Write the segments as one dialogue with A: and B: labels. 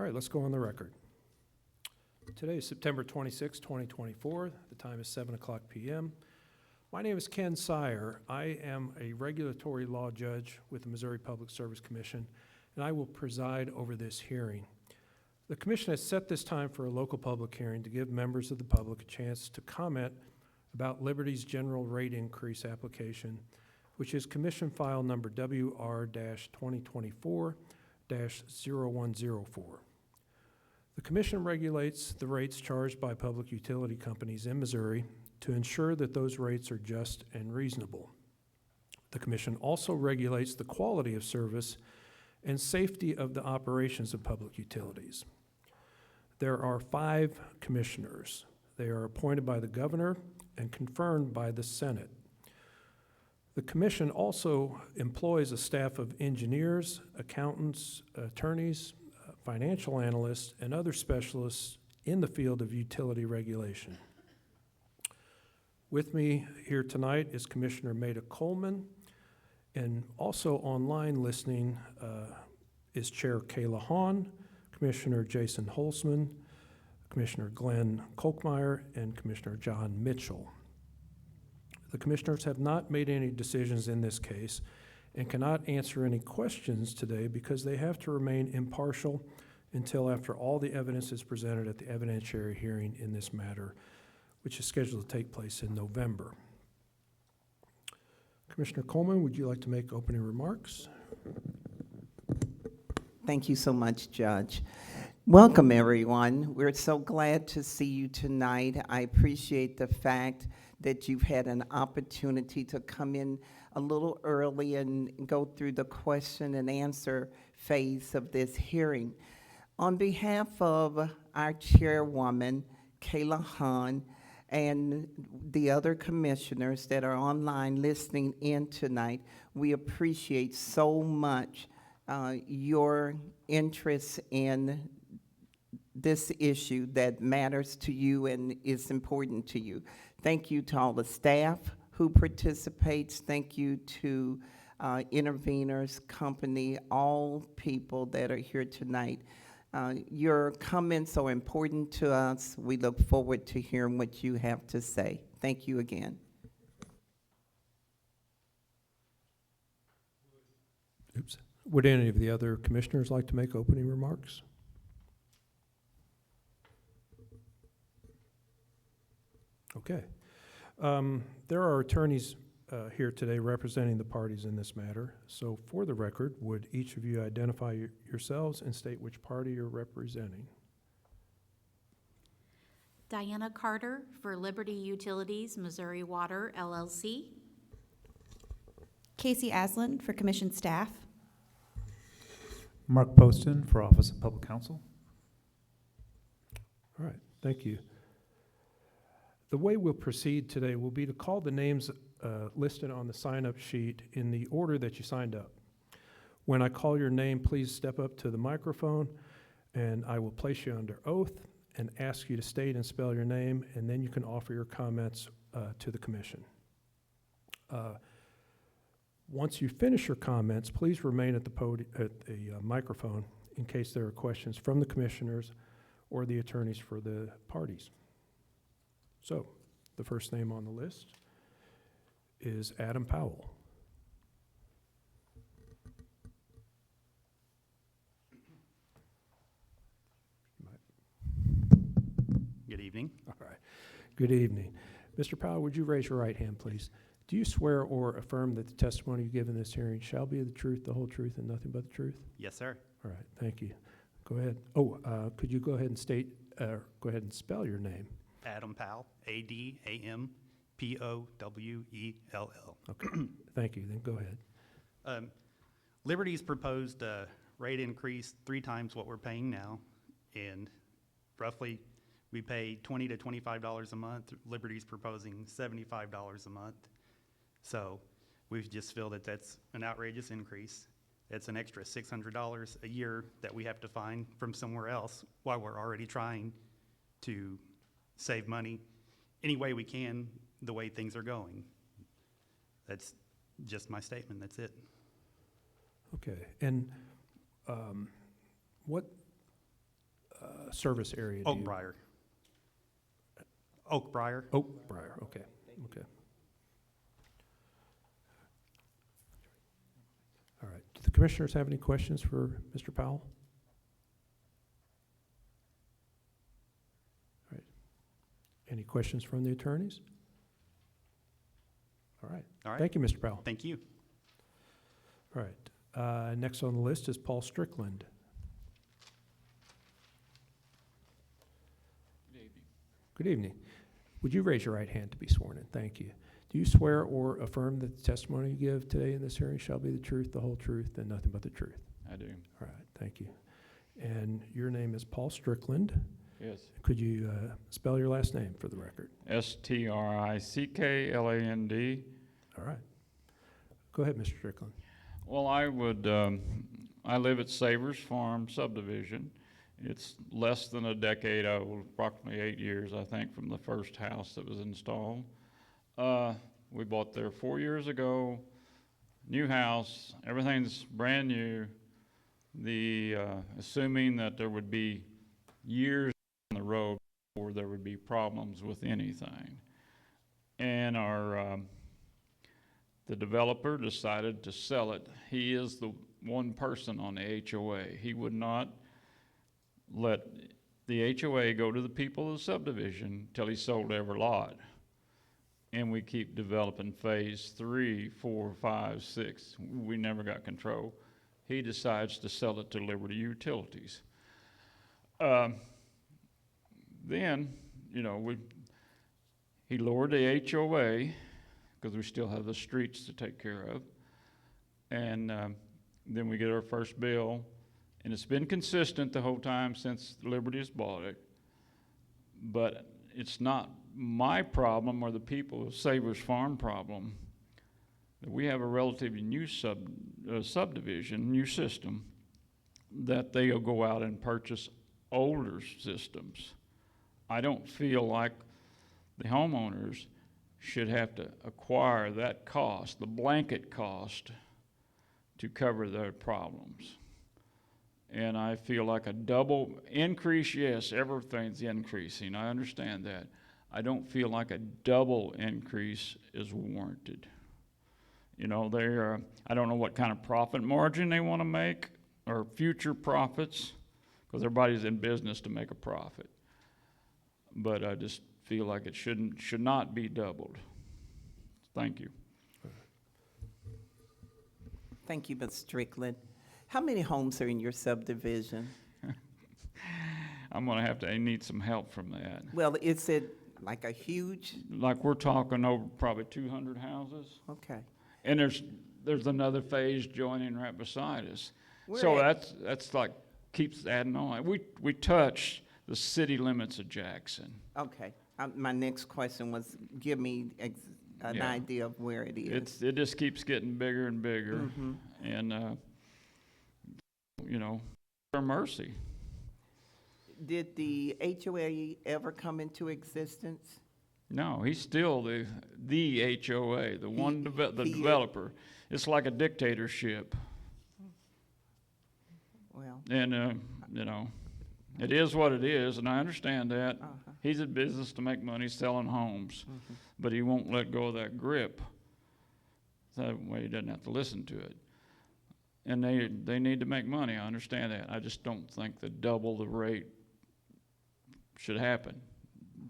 A: All right, let's go on the record. Today is September 26, 2024. The time is 7 o'clock p.m. My name is Ken Sire. I am a regulatory law judge with the Missouri Public Service Commission, and I will preside over this hearing. The Commission has set this time for a local public hearing to give members of the public a chance to comment about Liberty's general rate increase application, which is Commission File Number WR-2024-0104. The Commission regulates the rates charged by public utility companies in Missouri to ensure that those rates are just and reasonable. The Commission also regulates the quality of service and safety of the operations of public utilities. There are 5 commissioners. They are appointed by the governor and confirmed by the Senate. The Commission also employs a staff of engineers, accountants, attorneys, financial analysts, and other specialists in the field of utility regulation. With me here tonight is Commissioner Maida Coleman, and also online listening is Chair Kayla Hahn, Commissioner Jason Holzman, Commissioner Glenn Kolkmeyer, and Commissioner John Mitchell. The commissioners have not made any decisions in this case and cannot answer any questions today because they have to remain impartial until after all the evidence is presented at the evidentiary hearing in this matter, which is scheduled to take place in November. Commissioner Coleman, would you like to make opening remarks?
B: Thank you so much, Judge. Welcome, everyone. We're so glad to see you tonight. I appreciate the fact that you've had an opportunity to come in a little early and go through the question and answer phase of this hearing. On behalf of our chairwoman, Kayla Hahn, and the other commissioners that are online listening in tonight, we appreciate so much your interest in this issue that matters to you and is important to you. Thank you to all the staff who participates. Thank you to interveners, company, all people that are here tonight. Your comments are important to us. We look forward to hearing what you have to say. Thank you again.
A: Oops. Would any of the other commissioners like to make opening remarks? Okay. There are attorneys here today representing the parties in this matter. So for the record, would each of you identify yourselves and state which party you're representing?
C: Diana Carter for Liberty Utilities, Missouri Water, LLC.
D: Casey Aslan for Commission Staff.
E: Mark Poston for Office of Public Counsel.
A: All right, thank you. The way we'll proceed today will be to call the names listed on the sign-up sheet in the order that you signed up. When I call your name, please step up to the microphone, and I will place you under oath and ask you to state and spell your name, and then you can offer your comments to the commission. Once you finish your comments, please remain at the microphone in case there are questions from the commissioners or the attorneys for the parties. So, the first name on the list is Adam Powell.
F: Good evening.
A: All right. Good evening. Mr. Powell, would you raise your right hand, please? Do you swear or affirm that the testimony you give in this hearing shall be the truth, the whole truth, and nothing but the truth?
F: Yes, sir.
A: All right. Thank you. Go ahead. Oh, could you go ahead and go ahead and spell your name?
F: Adam Powell, A-D-A-M-P-O-W-E-L-L.
A: Okay. Thank you. Then go ahead.
F: Liberty's proposed a rate increase 3 times what we're paying now, and roughly we pay $20 to $25 a month. Liberty's proposing $75 a month. So we just feel that that's an outrageous increase. It's an extra $600 a year that we have to find from somewhere else while we're already trying to save money any way we can, the way things are going. That's just my statement. That's it.
A: Okay. And what service area do you?
F: Oakbriar. Oakbriar.
A: Oakbriar, okay, okay. All right, do the commissioners have any questions for Mr. Powell? All right, any questions from the attorneys? All right,
F: All right.
A: thank you, Mr. Powell.
F: Thank you.
A: All right, next on the list is Paul Strickland. Good evening. Would you raise your right hand to be sworn in? Thank you. Do you swear or affirm that the testimony you give today in this hearing shall be the truth, the whole truth, and nothing but the truth?
G: I do.
A: All right, thank you. And your name is Paul Strickland.
G: Yes.
A: Could you spell your last name for the record?
G: Strickland.
A: All right. Go ahead, Mr. Strickland.
G: Well, I live at Savers Farm subdivision. It's less than a decade old, approximately 8 years, I think, from the first house that was installed. We bought there 4 years ago, new house, everything's brand new. Assuming that there would be years on the road before there would be problems with anything. And the developer decided to sell it. He is the one person on the HOA. He would not let the HOA go to the people of the subdivision till he sold every lot. And we keep developing phase 3, 4, 5, 6. We never got control. He decides to sell it to Liberty Utilities. Then, he lowered the HOA because we still have the streets to take care of. And then we get our first bill. And it's been consistent the whole time since Liberty has bought it. But it's not my problem or the people of Savers Farm problem. We have a relatively new subdivision, new system, that they'll go out and purchase older systems. I don't feel like the homeowners should have to acquire that cost, the blanket cost, to cover their problems. And I feel like a double increase, yes, everything's increasing, I understand that. I don't feel like a double increase is warranted. I don't know what kind of profit margin they want to make or future profits, because everybody's in business to make a profit. But I just feel like it should not be doubled. Thank you.
B: Thank you, Ms. Strickland. How many homes are in your subdivision?
G: I need some help from that.
B: Well, is it like a huge?
G: Like we're talking over probably 200 houses.
B: Okay.
G: And there's another phase joining right beside us.
B: We're
G: That's like keeps adding on. We touch the city limits of Jackson.
B: Okay. My next question was, give me an
G: Yeah.
B: idea of where it is.
G: It just keeps getting bigger and bigger.
B: Mhm.
G: And for mercy.
B: Did the HOA ever come into existence?
G: No, he's still the HOA, the
B: he is.
G: developer. It's like a dictatorship.
B: Well,
G: And it is what it is, and I understand that.
B: uh-huh.
G: He's in business to make money selling homes,
B: Mhm.
G: but he won't let go of that grip. That way he doesn't have to listen to it. And they need to make money, I understand that. I just don't think that double the rate should happen.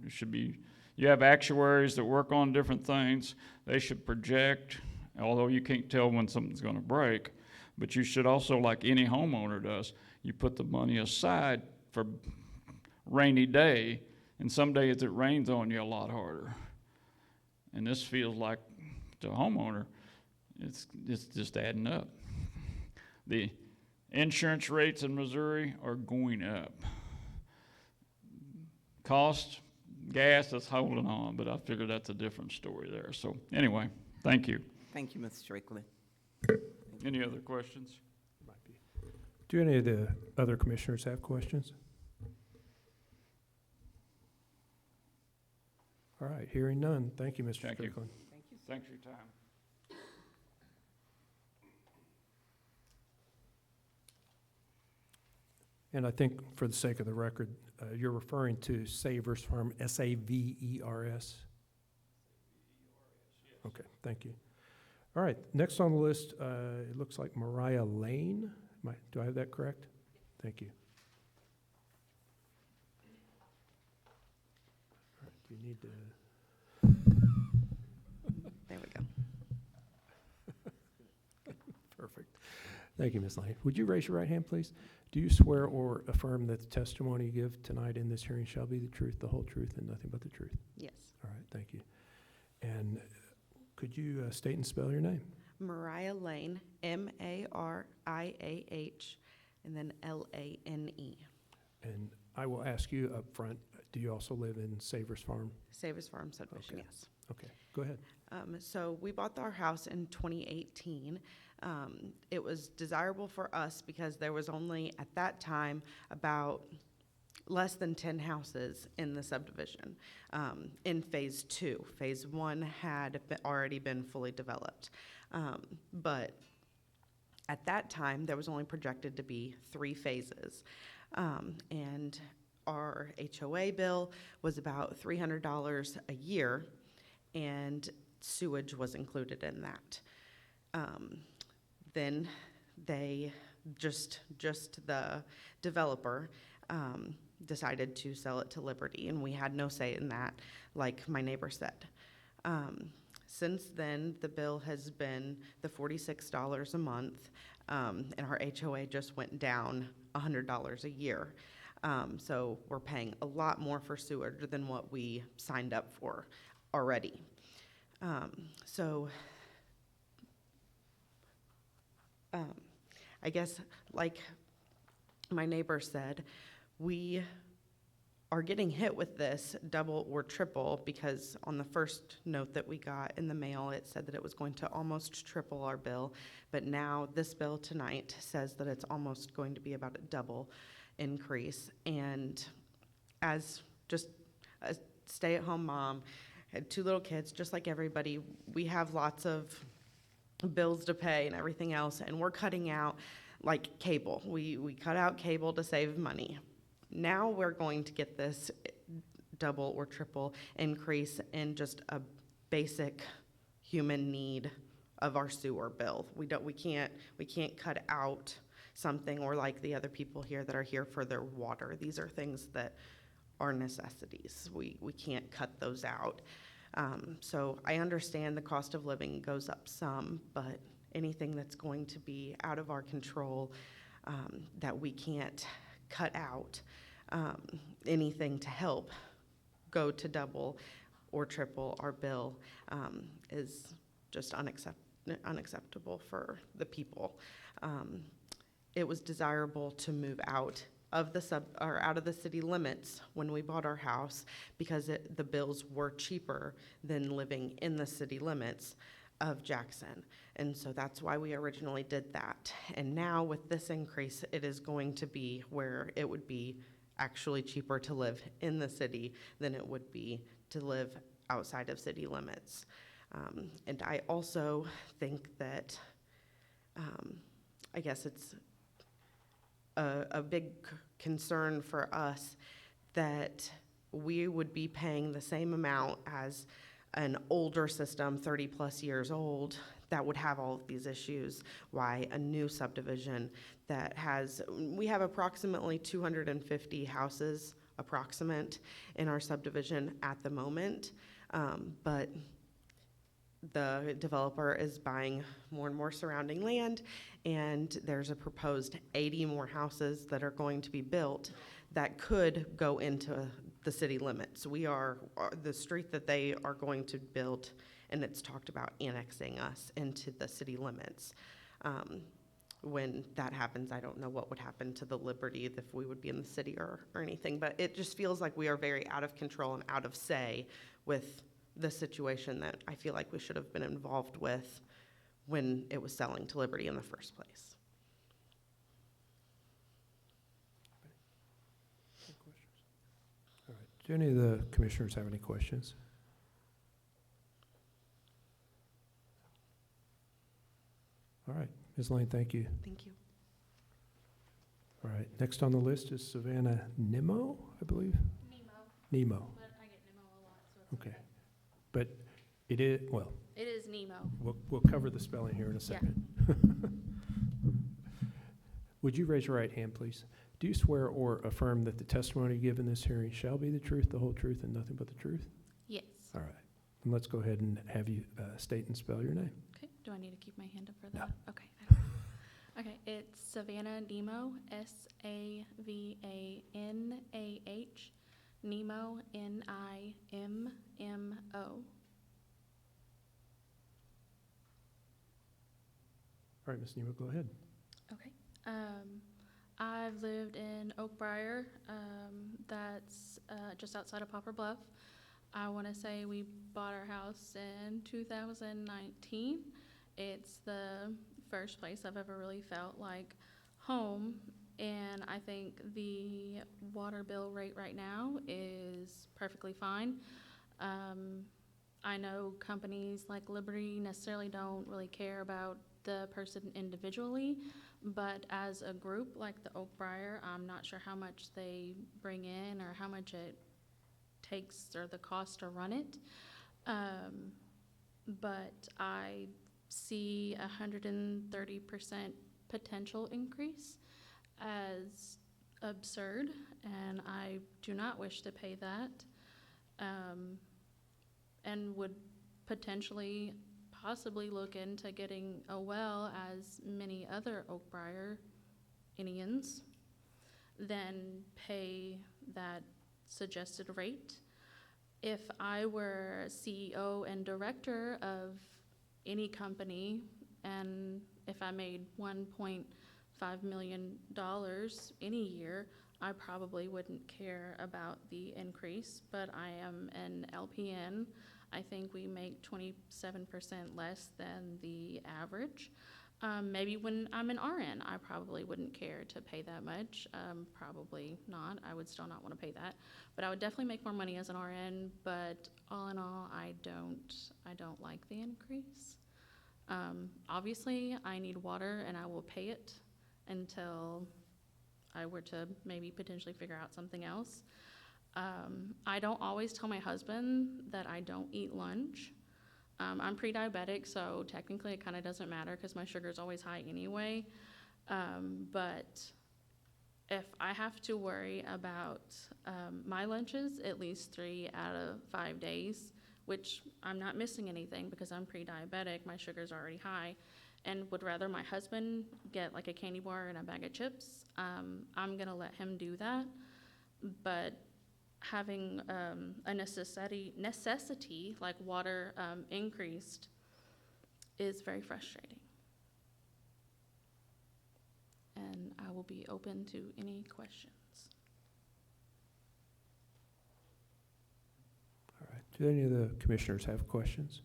G: It should be, you have actuaries that work on different things. They should project, although you can't tell when something's going to break, but you should also, like any homeowner does, you put the money aside for rainy day, and some days it rains on you a lot harder. And this feels like, to a homeowner, it's just adding up. The insurance rates in Missouri are going up. Cost, gas is holding on, but I figure that's a different story there. So anyway, thank you.
B: Thank you, Ms. Strickland.
G: Any other questions?
A: Do any of the other commissioners have questions? All right, hearing none. Thank you, Mr.
G: Thank you.
A: Strickland.
G: Thanks for your time.
A: And I think for the sake of the record, you're referring to Savers Farm, S-A-V-E-R-S? Okay, thank you. All right, next on the list, it looks like Mariah Lane. Do I have that correct? Thank you. All right, do you need to?
H: There we go.
A: Perfect. Thank you, Ms. Lane. Would you raise your right hand, please? Do you swear or affirm that the testimony you give tonight in this hearing shall be the truth, the whole truth, and nothing but the truth?
H: Yes.
A: All right, thank you. And could you state and spell your name?
H: Mariah Lane, Mariah, and then Lane.
A: And I will ask you up front, do you also live in Savers Farm?
H: Savers Farm subdivision,
A: Okay.
H: yes.
A: Okay, go ahead.
H: So we bought our house in 2018. It was desirable for us because there was only, at that time, about less than 10 houses in the subdivision in phase 2. Phase 1 had already been fully developed. But at that time, there was only projected to be 3 phases. And our HOA bill was about $300 a year, and sewage was included in that. Then they, just the developer, decided to sell it to Liberty, and we had no say in that, like my neighbor said. Since then, the bill has been the $46 a month, and our HOA just went down $100 a year. So we're paying a lot more for sewage than what we signed up for already. I guess, like my neighbor said, we are getting hit with this double or triple because on the first note that we got in the mail, it said that it was going to almost triple our bill. But now this bill tonight says that it's almost going to be about a double increase. And as just a stay-at-home mom, had 2 little kids, just like everybody, we have lots of bills to pay and everything else, and we're cutting out like cable. We cut out cable to save money. Now we're going to get this double or triple increase in just a basic human need of our sewer bill. We can't cut out something, or like the other people here that are here for their water. These are things that are necessities. We can't cut those out. So I understand the cost of living goes up some, but anything that's going to be out of our control, that we can't cut out, anything to help go to double or triple our bill, is just unacceptable for the people. It was desirable to move out of the city limits when we bought our house because the bills were cheaper than living in the city limits of Jackson. And so that's why we originally did that. And now with this increase, it is going to be where it would be actually cheaper to live in the city than it would be to live outside of city limits. And I also think that, I guess it's a big concern for us that we would be paying the same amount as an older system, 30 plus years old, that would have all of these issues. Why a new subdivision that we have approximately 250 houses approximate in our subdivision at the moment, but the developer is buying more and more surrounding land, and there's a proposed 80 more houses that are going to be built that could go into the city limits. The street that they are going to build, and it's talked about annexing us into the city limits. When that happens, I don't know what would happen to the Liberty, if we would be in the city or anything, but it just feels like we are very out of control and out of say with the situation that I feel like we should have been involved with when it was selling to Liberty in the first place.
A: Any questions? All right. Do any of the commissioners have any questions? All right. Ms. Lane, thank you.
H: Thank you.
A: All right, next on the list is Savannah Nimmo, I believe? Nemo.
C: But I get Nemo a lot, so
A: Okay. But it is, well,
C: It is Nemo.
A: we'll cover the spelling here in a second. Would you raise your right hand, please? Do you swear or affirm that the testimony given in this hearing shall be the truth, the whole truth, and nothing but the truth?
C: Yes.
A: All right. And let's go ahead and have you state and spell your name.
C: Okay, do I need to keep my hand up for
A: No.
C: that? Okay. Okay, it's Savannah Nemo, S-A-V-A-N-A-H, Nemo, N-I-M-M-O.
A: All right, Ms. Nemo, go ahead.
C: Okay. I've lived in Oak Briar, that's just outside of Poplar Bluff. I want to say we bought our house in 2019. It's the first place I've ever really felt like home, and I think the water bill rate right now is perfectly fine. I know companies like Liberty necessarily don't really care about the person individually, but as a group like the Oak Briar, I'm not sure how much they bring in or how much it takes or the cost to run it. But I see 130% potential increase as absurd, and I do not wish to pay that, and would potentially possibly look into getting a well, as many other Oak Briar Indians, then pay that suggested rate. If I were CEO and director of any company, and if I made $1.5 million any year, I probably wouldn't care about the increase, but I am an LPN. I think we make 27% less than the average. Maybe when I'm an RN, I probably wouldn't care to pay that much. Probably not. I would still not want to pay that. But I would definitely make more money as an RN. But all in all, I don't like the increase. Obviously, I need water, and I will pay it until I were to maybe potentially figure out something else. I don't always tell my husband that I don't eat lunch. I'm pre-diabetic, so technically it kind of doesn't matter because my sugar is always high anyway. But if I have to worry about my lunches at least 3 out of 5 days, which I'm not missing anything because I'm pre-diabetic, my sugar's already high, and would rather my husband get like a candy bar and a bag of chips, I'm gonna let him do that. But having a necessity like water increased is very frustrating. And I will be open to any questions.
A: All right. Do any of the commissioners have questions?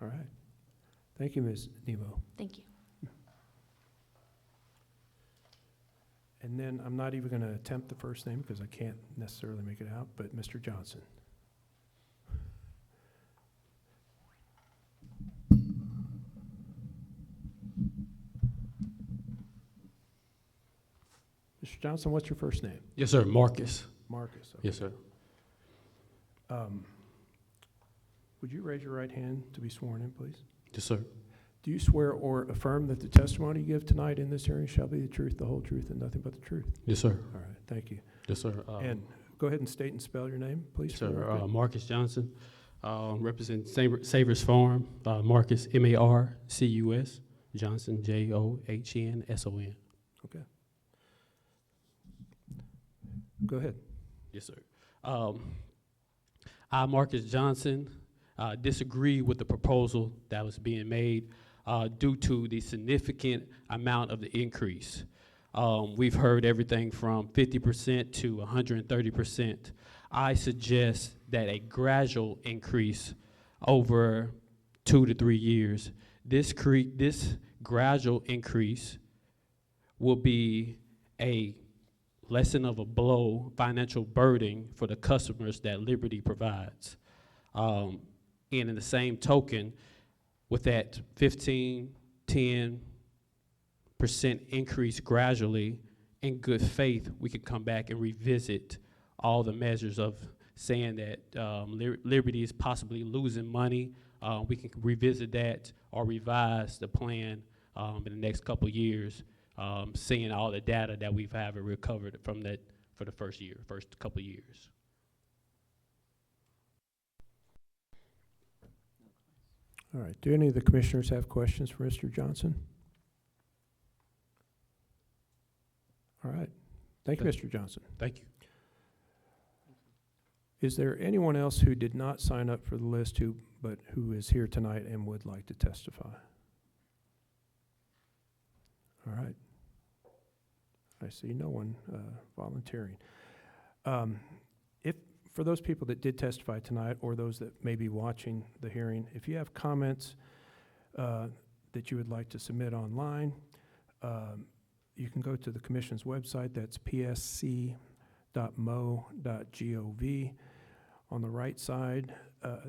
A: All right. Thank you, Ms. Nemo.
C: Thank you.
A: And then I'm not even going to attempt the first name because I can't necessarily make it out, but Mr. Johnson. Mr. Johnson, what's your first name?
I: Yes, sir. Marcus.
A: Marcus. Okay.
I: Yes, sir.
A: Would you raise your right hand to be sworn in, please?
I: Yes, sir.
A: Do you swear or affirm that the testimony you give tonight in this hearing shall be the truth, the whole truth, and nothing but the truth?
I: Yes, sir.
A: All right, thank you.
I: Yes, sir.
A: And go ahead and state and spell your name, please.
I: Yes,
A: for the
I: sir.
A: record.
I: Marcus Johnson, represent Savers Farm. Marcus, M-A-R-C-U-S. Johnson, J-O-H-N-S-O-N.
A: Okay. Go ahead.
I: Yes, sir. I, Marcus Johnson, disagree with the proposal that was being made due to the significant amount of the increase. We've heard everything from 50% to 130%. I suggest that a gradual increase over 2 to 3 years. This gradual increase will be a lessen of a blow, financial burden for the customers that Liberty provides. And in the same token, with that 15 10% increase gradually, in good faith, we could come back and revisit all the measures of saying that Liberty is possibly losing money. We can revisit that or revise the plan in the next couple of years, seeing all the data that we've have recovered from that for the first couple of years.
A: All right, do any of the commissioners have questions for Mr. Johnson? All right, thank you, Mr. Johnson.
I: Thank you.
A: Is there anyone else who did not sign up for the list but who is here tonight and would like to testify? All right. I see no one volunteering. For those people that did testify tonight or those that may be watching the hearing, if you have comments that you would like to submit online, you can go to the Commission's website. That's psc.mo.gov. On the right side,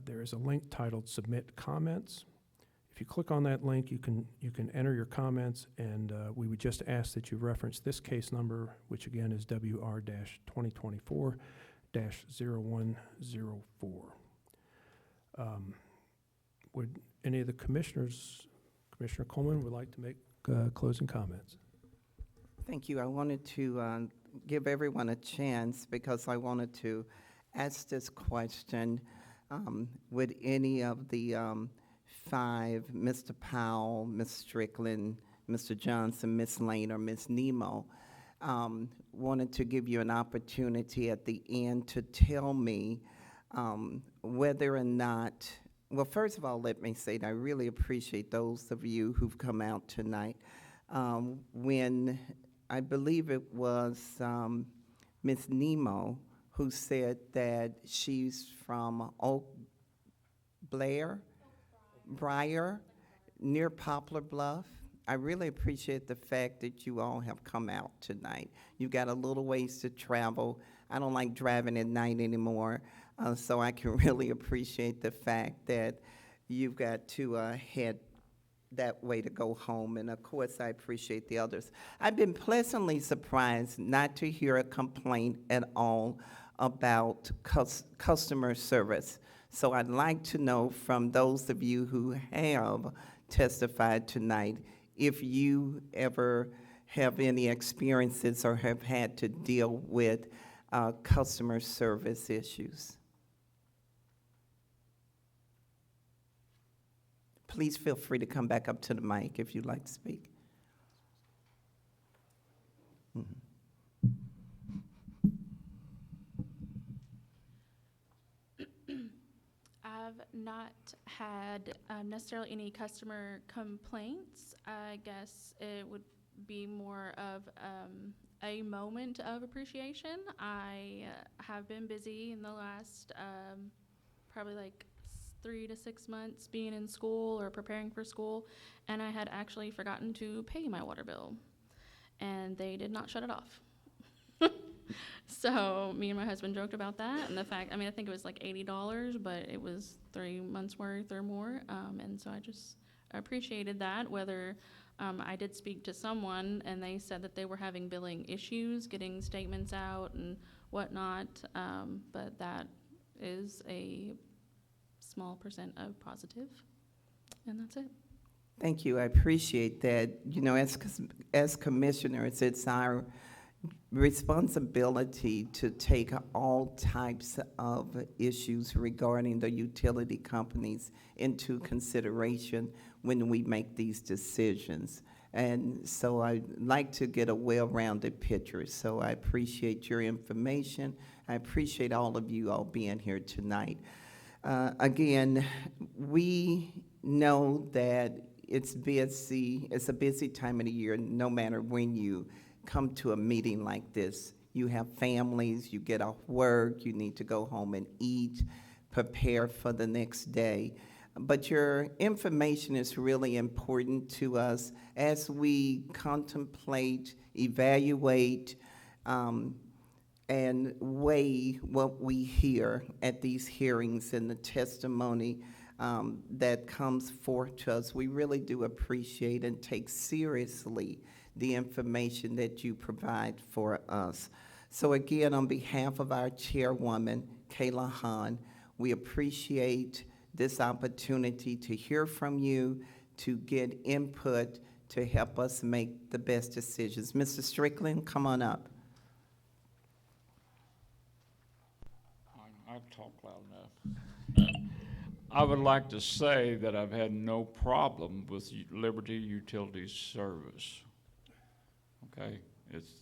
A: there is a link titled Submit Comments. If you click on that link, you can enter your comments, and we would just ask that you reference this case number, which again is WR-2024-0104. Would any of the commissioners, Commissioner Coleman, would like to make closing comments?
B: Thank you. I wanted to give everyone a chance because I wanted to ask this question. Would any of the five, Mr. Powell, Ms. Strickland, Mr. Johnson, Ms. Lane, or Ms. Nemo, wanted to give you an opportunity at the end to tell me whether or not, well, first of all, let me say that I really appreciate those of you who've come out tonight. When I believe it was Ms. Nemo who said that she's from Oak Briar, near Poplar Bluff. I really appreciate the fact that you all have come out tonight. You've got a little ways to travel. I don't like driving at night anymore, so I can really appreciate the fact that you've got to head that way to go home, and of course I appreciate the others. I've been pleasantly surprised not to hear a complaint at all about customer service. So I'd like to know from those of you who have testified tonight if you ever have any experiences or have had to deal with customer service issues. Please feel free to come back up to the mic if you'd like to speak. Mm-hmm.
C: I've not had necessarily any customer complaints. I guess it would be more of a moment of appreciation. I have been busy in the last probably like 3 to 6 months being in school or preparing for school, and I had actually forgotten to pay my water bill, and they did not shut it off. So me and my husband joked about that, and the fact, I mean, I think it was like $80, but it was 3 months worth or more, and so I just appreciated that. Whether I did speak to someone, and they said that they were having billing issues, getting statements out and whatnot, but that is a small percent of positive, and that's it.
B: Thank you. I appreciate that. You know, as commissioners, it's our responsibility to take all types of issues regarding the utility companies into consideration when we make these decisions. And so I'd like to get a well-rounded picture. So I appreciate your information. I appreciate all of you all being here tonight. Again, we know that it's busy. It's a busy time of the year, no matter when you come to a meeting like this. You have families, you get off work, you need to go home and eat, prepare for the next day. But your information is really important to us as we contemplate, evaluate, and weigh what we hear at these hearings and the testimony that comes forth to us. We really do appreciate and take seriously the information that you provide for us. So again, on behalf of our chairwoman, Kayla Hahn, we appreciate this opportunity to hear from you, to get input, to help us make the best decisions. Mr. Strickland, come on up.
G: I've talked loud enough. I would like to say that I've had no problem with Liberty Utilities service. Okay,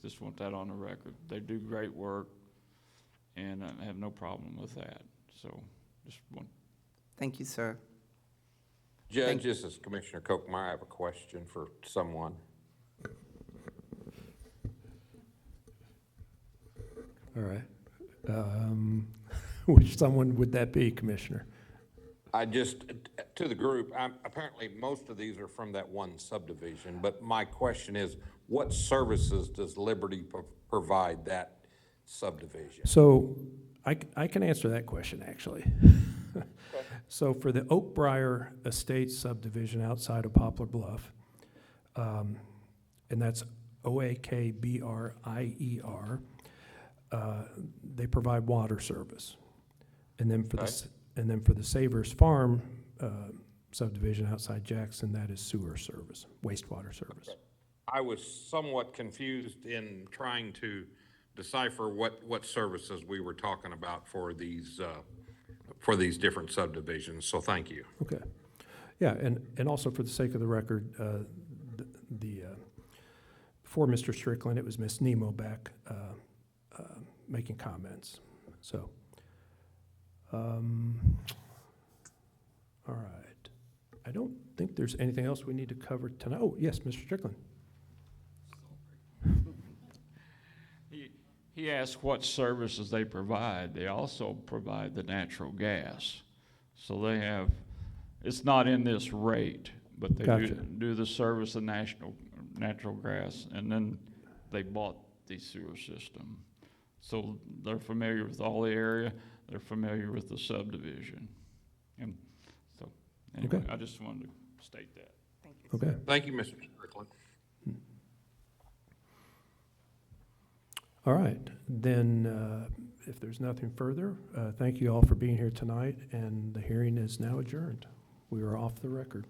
G: just want that on the record. They do great work, and I have no problem with that. So, just want.
B: Thank you, sir.
J: Judge, this is Commissioner Kochmeyer. I have a question for someone.
A: All right. Which someone would that be, Commissioner?
J: To the group, apparently most of these are from that one subdivision, but my question is, what services does Liberty provide that subdivision?
A: So I can answer that question, actually. So for the Oakbriar Estates subdivision outside of Poplar Bluff, and that's Oakbrier, they provide water service. And then for the Savers Farm subdivision outside Jackson, that is sewer service, wastewater service.
J: Okay. I was somewhat confused in trying to decipher what services we were talking about for these different subdivisions, so thank you.
A: Okay. Yeah, and also for the sake of the record, before Mr. Strickland, it was Ms. Nemo back making comments. So, all right. I don't think there's anything else we need to cover tonight. Oh, yes, Mr. Strickland.
G: He asked what services they provide. They also provide the natural gas. So they have, it's not in this rate, but they
A: Gotcha.
G: do the service of natural gas, and then they bought the sewer system. So they're familiar with all the area, they're familiar with the subdivision. And so, anyway,
A: Okay.
G: I just wanted to state that.
B: Thank you.
A: Okay.
J: Thank you, Mr. Strickland.
A: All right. Then, if there's nothing further, thank you all for being here tonight, and the hearing is now adjourned. We are off the record.